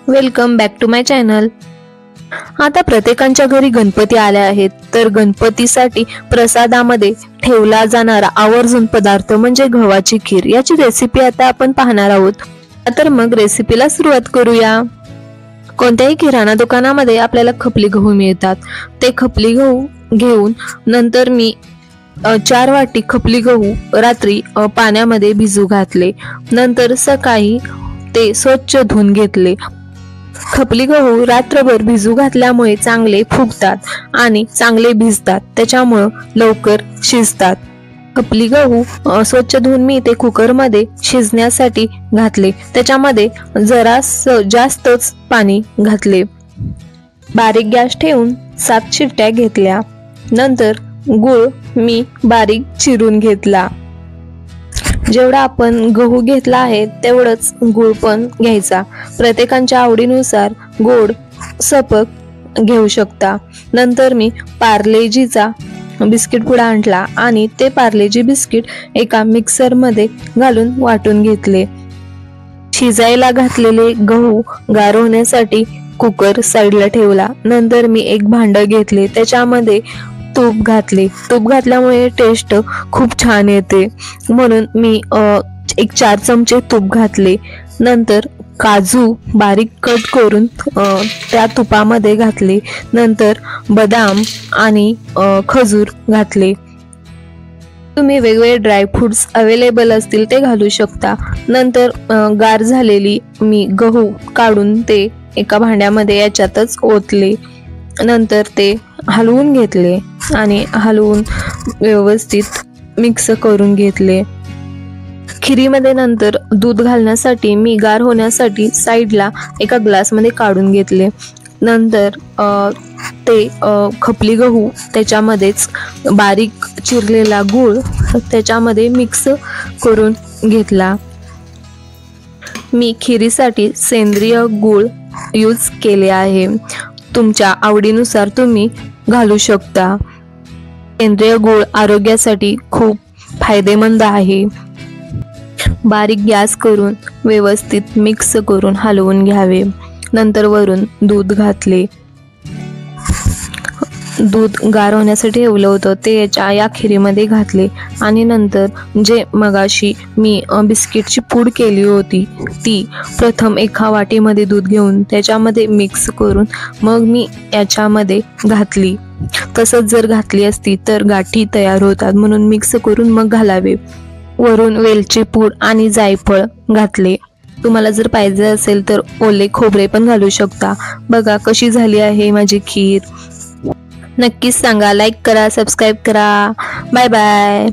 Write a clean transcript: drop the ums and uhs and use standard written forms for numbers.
Welcome back to my channel. आता प्रत्येकांच्या घरी गणपती आले आहेत, तर गणपतीसाठी प्रसादामध्ये ठेवला जाणारा आवर्जून पदार्थ म्हणजे गव्हाची खीर। याची रेसिपी आता आपण पाहणार आहोत। तर मग रेसिपीला सुरुवात करूया। कोणत्याही किराणा दुकानामध्ये आपल्याला खपली गहू मिळतात। ते खपली गहू घेऊन नंतर मी 4 वाटी खपली गहू रात्री पाण्यामध्ये भिजू घातले। नंतर सकाळी ते स्वच्छ धुवून घेतले। खपली गहू रात्रभर भिजू घातल्यामुळे चांगले फुगतात आणि चांगले भिजतात, त्याच्यामुळे लवकर शिजतात। खपली गहू स्वच्छ धुवून मी ते कुकरमध्ये शिजण्यासाठी घातले। त्याच्यामध्ये जरा जास्तच पाणी घातले। बारीक गॅस ठेवून 7 शिट्ट्या घेतल्या। नंतर गूळ मी बारीक चिरून घेतला। जेवढा आपण गहू घेतला आहे तेवढंच गूळ पण घ्यायचा। प्रत्येकाच्या आवडीनुसार गोड सपक घेऊ शकता। नंतर मी पार्लेजीचा बिस्किट पुडा आणला आणि ते पार्लेजी बिस्किट एका मिक्सर मध्ये घालून वाटून घेतले। शिजायला घातलेले गहू गार होण्यासाठी कुकर साईडला ठेवला। नंतर मी एक भांड घेतले, त्याच्यामध्ये तूप घातले। तूप घातल्यामुळे टेस्ट खूप छान येते, म्हणून मी 4 चमचे तूप घातले। नंतर काजू बारीक कट करून त्या तुपामध्ये घातले। नंतर बदाम आणि खजूर घातले। तुम्ही वेगवेगळे ड्राय फ्रुट्स अवेलेबल असतील ते घालू शकता। नंतर गार झालेली मी गहू काढून ते एका भांड्यामध्ये याच्यातच ओतले। नंतर ते हलवून घेतले आणि हलवून व्यवस्थित मिक्स करून घेतले। खिरीमध्ये नंतर दूध घालण्यासाठी मी गार होण्यासाठी साईडला एका ग्लासमध्ये काढून घेतले। नंतर ते खपली गहू त्याच्यामध्येच बारीक चिरलेला गूळ त्याच्यामध्ये मिक्स करून घेतला। मी खिरीसाठी सेंद्रिय गूळ यूज केले आहे। तुमच्या आवडीनुसार तुम्ही घालू शकता। सेंद्रिय गूळ आरोग्यासाठी खूप फायदेमंद आहे। बारीक गॅस करून व्यवस्थित मिक्स करून हलवून घ्यावे। नंतर वरून दूध घातले। दूध गार होण्यासाठी ठेवलं होतं ते या खिरीमध्ये घातले आणि नंतर जे मगाशी मी बिस्किटची पूड केली होती ती प्रथम एका वाटीमध्ये दूध घेऊन त्याच्यामध्ये मिक्स करून मग मी याच्यामध्ये घातली। तसंच जर घातली असती तर गाठी तयार होतात, म्हणून मिक्स करून मग घालावे। वरून वेलची पूड आणि जायफळ घातले। तुम्हाला जर पाहिजे असेल तर ओले खोबरे पण घालू शकता। बघा कशी झाली आहे माझी खीर। नक्कीच सांगा, लाईक करा, सबस्क्राईब करा। Bye bye.